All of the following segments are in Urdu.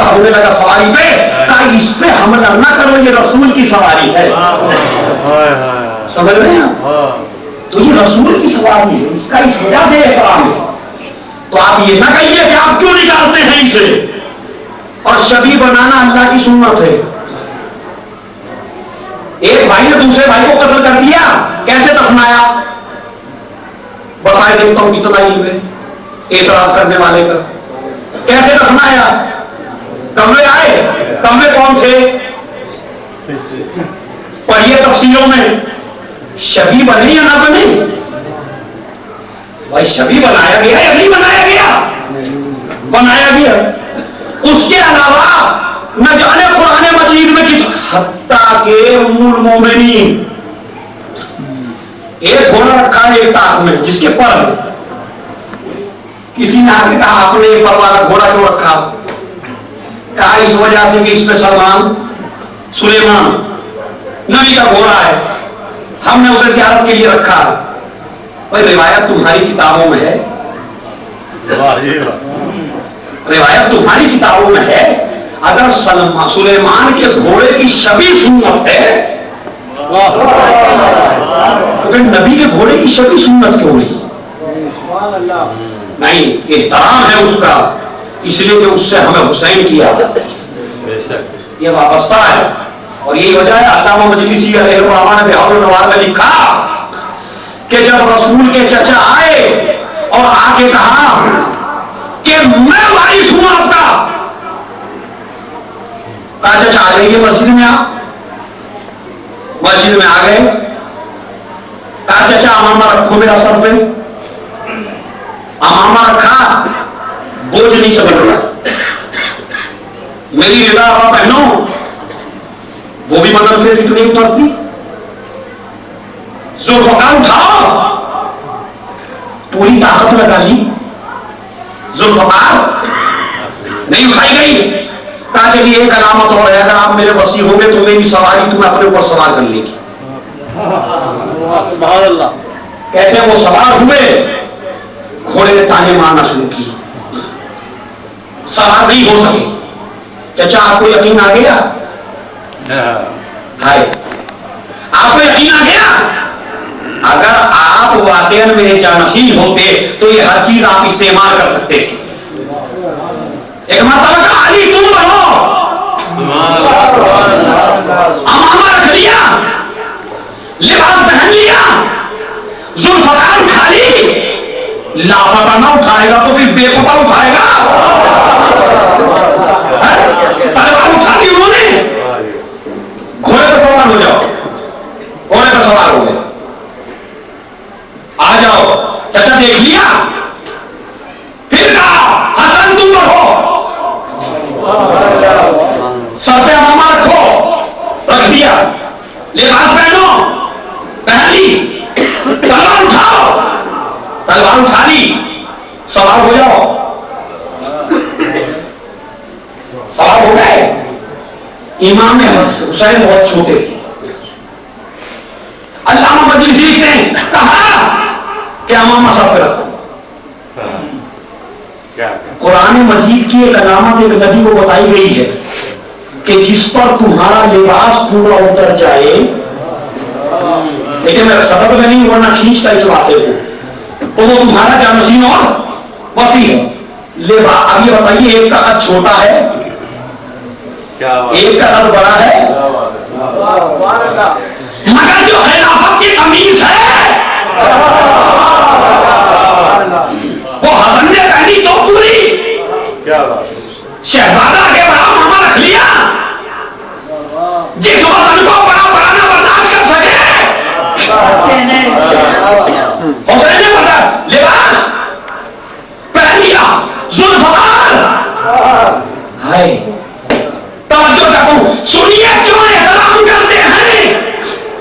آہستہ ہونے لگا سواری پہ، کہا اس پہ حملہ نہ کرو، یہ رسول کی سواری ہے. سمجھ رہے ہیں؟ تو یہ رسول کی سواری ہے، اس کا اس وجہ سے احترام ہے. تو آپ یہ نہ کہیے کہ آپ کیوں نکالتے ہیں اسے. اور شبیہ بنانا اللہ کی سنت ہے. ایک بھائی نے دوسرے بھائی کو قتل کر دیا، کیسے دفنایا؟ بتائے دیکھتا ہوں کتنا علم ہے اعتراض کرنے والے کا. کیسے دفنایا؟ کمرے آئے. کمرے کون تھے؟ پڑھیے تفسیروں میں. شبیہ بنے یا نہ بنے؟ بھائی شبیہ بنایا گیا یا نہیں بنایا گیا؟ بنایا گیا. اس کے علاوہ نہ جانے قرآن مجید میں حتیٰ کہ ام المومنین ایک گھوڑا رکھا ہے ایک طاق میں جس کے پر کسی نے آگے کہا آپ نے ایک پر والا گھوڑا کیوں رکھا؟ کہا اس وجہ سے کہ اس پہ سلیمان نبی کا گھوڑا ہے، ہم نے اسے زیارت کے لیے رکھا. بھائی روایت تمہاری کتابوں میں ہے، روایت تمہاری کتابوں میں ہے. اگر سلیمان کے گھوڑے کی شبیہ سنت ہے تو پھر نبی کے گھوڑے کی شبیہ سنت کیوں نہیں؟ نہیں، احترام ہے اس کا، اس لیے کہ اس سے ہمیں حسین کیا، یہ وابستہ ہے. اور یہی وجہ ہے علامہ مجلسی علیہ الرحمہ نے بہار النوار میں لکھا کہ جب رسول کے چچا آئے اور آ کے کہا کہ میں وارث ہوں آپ کا، کہا چچا آ جائیے مسجد میں. آپ مسجد میں آ گئے. کہا چچا امامہ رکھو میرا سر پہ. امامہ رکھا، بوجھ نہیں سمجھ رہا. میری رضا آپ پہنو، وہ بھی مدد سے اتنی اترتی. ذوالفقار اٹھاؤ، پوری طاقت لگا لی. ذوالفقار نہیں اٹھائی گئی. کہا چلیے ایک علامت اور ہے، اگر آپ میرے وصی ہوں گے تو میری سواری تمہیں اپنے اوپر سوار کر لے گی. سبحان اللہ. کہتے ہیں وہ سوار ہوئے، گھوڑے نے تانے مارنا شروع کی، سوار نہیں ہو سکے. چچا آپ کو یقین آ گیا؟ ہائے آپ کو یقین آ گیا؟ اگر آپ واقعا میرے جانشین ہوتے تو یہ ہر چیز آپ استعمال کر سکتے تھے. ایک مرتبہ کہا علی تم بنو، امامہ رکھ لیا، لباس پہن لیا، ذوالفقار اٹھا لی. لاپتہ نہ اٹھائے گا تو پھر بے پتہ اٹھائے گا. تلوار اٹھا لی انہوں نے. گھوڑے پر سوار ہو جاؤ. گھوڑے پر سوار ہو گئے. آ جاؤ. چچا دیکھ لیا، پھر کہا حسن تم بڑھو، سر پہ امامہ رکھو، رکھ دیا. لباس پہنو، پہن لی. تلوار اٹھاؤ، تلوار اٹھا لی. سوار ہو جاؤ. سوار ہو گئے. امام حسین بہت چھوٹے تھے. علامہ مجلسی نے کہا کہ امامہ سر پہ رکھو. قرآن مجید کی ایک علامت ایک نبی کو بتائی گئی ہے کہ جس پر تمہارا لباس پورا اتر جائے، لیکن میں سبب میں نہیں ورنہ کھینچتا اس باتیں کو، تو وہ تمہارا جانشین اور وفی ہے. لباس اب یہ بتائیے ایک کا قد چھوٹا ہے، ایک کا قد بڑا ہے، مگر جو خلافت کی قمیص ہے وہ حسن نے پہنی تو پوری. شہزادہ کے بڑا امامہ رکھ لیا، جس وطن کو بڑا بڑا برداشت کر سکے. حسین نے پڑھا لباس پہن لیا. ذوالفقار ہائے توجہ کرو، سنیے کیوں احترام کرتے ہیں.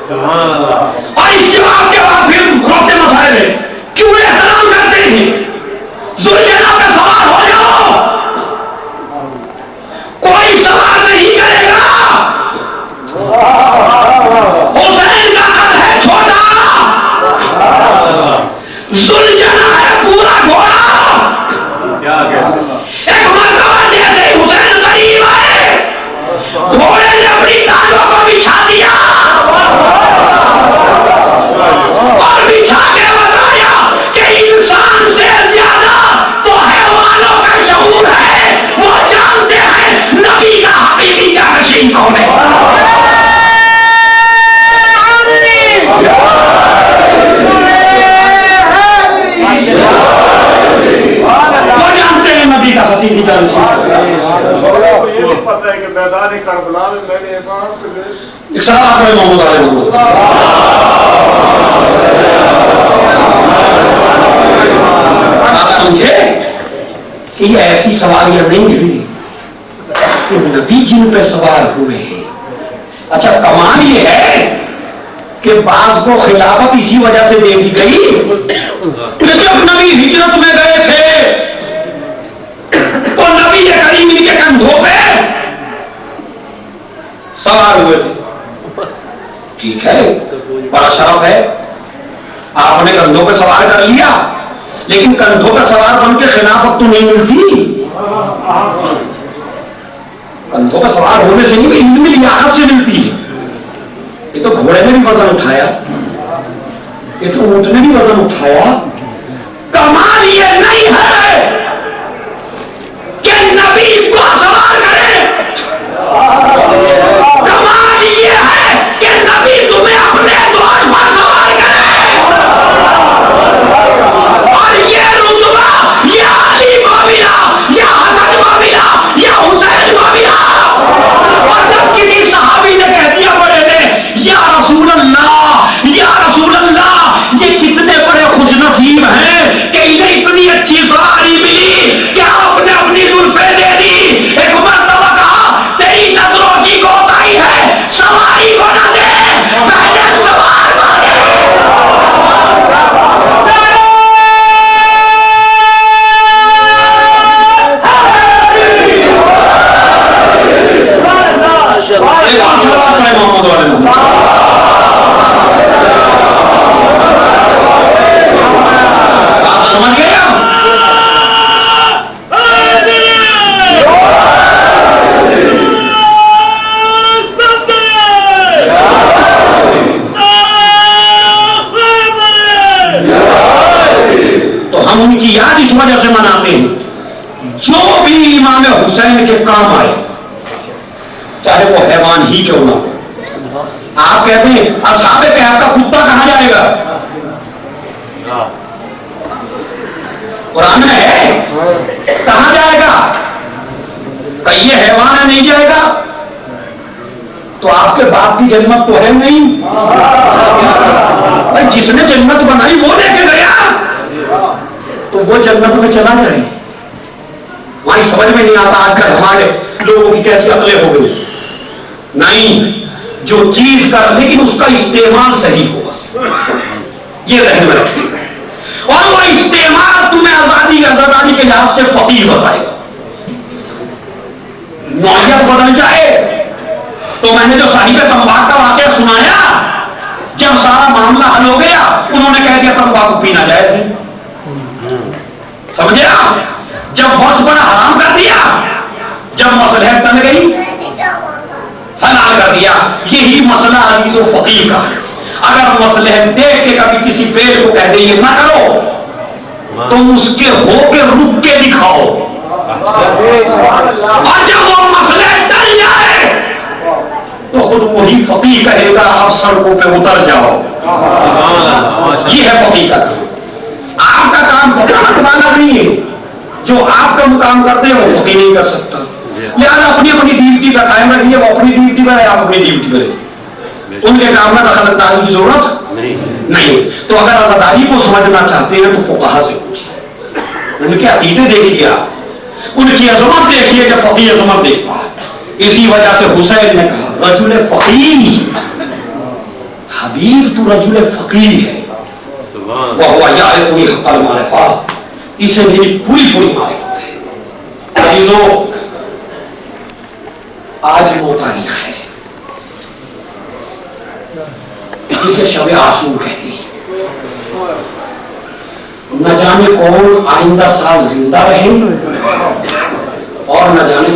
اور اس جواب کے بعد پھر روتے مسائل ہے کیوں احترام کرتے ہیں. ذوالجلال پہ سوار ہو جاؤ. کون ہے؟ وہ جانتے ہیں نبی کا حقیقی جانشین. یہ نہیں پتہ ہے کہ میدان کربلا میں میں نے ایک سوال آپ نے محمد علیہ محمد آپ سمجھے کہ یہ ایسی سواریاں نہیں ہوئی کہ نبی جن پہ سوار ہوئے ہیں. اچھا کمال یہ ہے کہ بعض کو خلافت اسی وجہ سے دے دی گئی کہ جب نبی ہجرت میں گئے تھے تو نبی کریم ان کے کندھوں پہ سوار ہوئے تھے. ٹھیک ہے بڑا شرف ہے آپ نے کندھوں پہ سوار کر لیا لیکن کندھوں پہ سوار بن کے خلافت تو نہیں ملتی. کندھوں پہ سوار ہونے سے نہیں علمی لیاقت سے ملتی ہے. یہ تو گھوڑے نے بھی وزن اٹھایا, یہ تو اونٹ نے بھی وزن اٹھایا. کمال یہ نہیں ہے کہ نبی کو سوار کرے, کمال یہ ہے کہ نبی تمہیں اپنے دوست پر سوار کرے. اور یہ رتبہ یا علی کو ملا, یا حسن کو ملا, یا حسین کو ملا. اور جب کسی صحابی نے کہہ دیا بڑے نے یا رسول اللہ, یا رسول اللہ, یہ کتنے بڑے خوش نصیب ہیں کہ انہیں اتنی اچھی سواری ملی کہ آپ نے اپنی زلفیں دے دی. ایک مرتبہ کہا تیری نظروں کی کوتاہی ہے, سواری کو نہ دے, پہلے سوار کو دے. آپ سمجھ گئے تو ہم ان کی یاد اس وجہ سے مناتے ہیں جو بھی امام حسین کے کام آئے, چاہے وہ حیوان ہی کیوں نہ ہو. آپ کہتے ہیں اصحاب کہف کا کتا کہاں جائے گا؟ قرآن میں ہے کہاں جائے گا؟ کہ یہ حیوان ہے نہیں جائے گا. تو آپ کے باپ کی جنت تو ہے نہیں, جس نے جنت بنائی وہ لے کے گیا تو وہ جنت میں چلا جائے. ہماری سمجھ میں نہیں آتا آج کل ہمارے لوگوں کی کیسی عقلیں ہو گئی. نہیں, جو چیز کر لیکن اس کا استعمال صحیح ہو, بس یہ ذہن میں رکھیے. اور وہ استعمال تمہیں آزادی کے لحاظ سے فقیر بتائے گا. نوعیت بدل جائے تو میں نے جو صاحب تمباک کا واقعہ سنایا, جب سارا معاملہ حل ہو گیا انہوں نے کہہ دیا تمباکو پینا جائز ہے. سمجھے آپ, جب بہت بڑا حرام کر دیا, جب مسئلہ ٹل گئی حلال کر دیا. یہی مسئلہ عزیز و فقیر کا. اگر مسئلہ دیکھ کے کبھی کسی فعل کو کہہ دے یہ نہ کرو تو اس کے ہو کے رک کے دکھاؤ, اور جب وہ مسئلہ ٹل جائے تو خود وہی فقیر کہے گا آپ سڑکوں پہ اتر جاؤ. یہ ہے فقیر کا کام. آپ کا کام فقیر والا نہیں ہے, جو آپ کا مقام کرتے ہیں وہ فقیر نہیں کر سکتا. لہٰذا اپنی اپنی ڈیوٹی کا قائم رکھیے, وہ اپنی ڈیوٹی پر ہے, آپ اپنی ڈیوٹی پر. ان کے کام میں دخل اندازی کی ضرورت نہیں. تو اگر آزاداری کو سمجھنا چاہتے ہیں تو فقہا سے پوچھیں, ان کے عقیدے دیکھیے, آپ ان کی عظمت دیکھیے کہ فقیر عظمت دیکھتا ہے. اسی وجہ سے حسین نے کہا رجل فقیر, حبیب تو رجل فقیر ہے, وَهُوَ يَعْرِفُنِي حَقَّ الْمَعْرِفَةِ, اسے میری پوری معرفت ہے. عزیزو, آج وہ تاریخ ہے جسے شب عاشور کہتے ہیں. نہ جانے کون آئندہ سال زندہ رہیں اور نہ جانے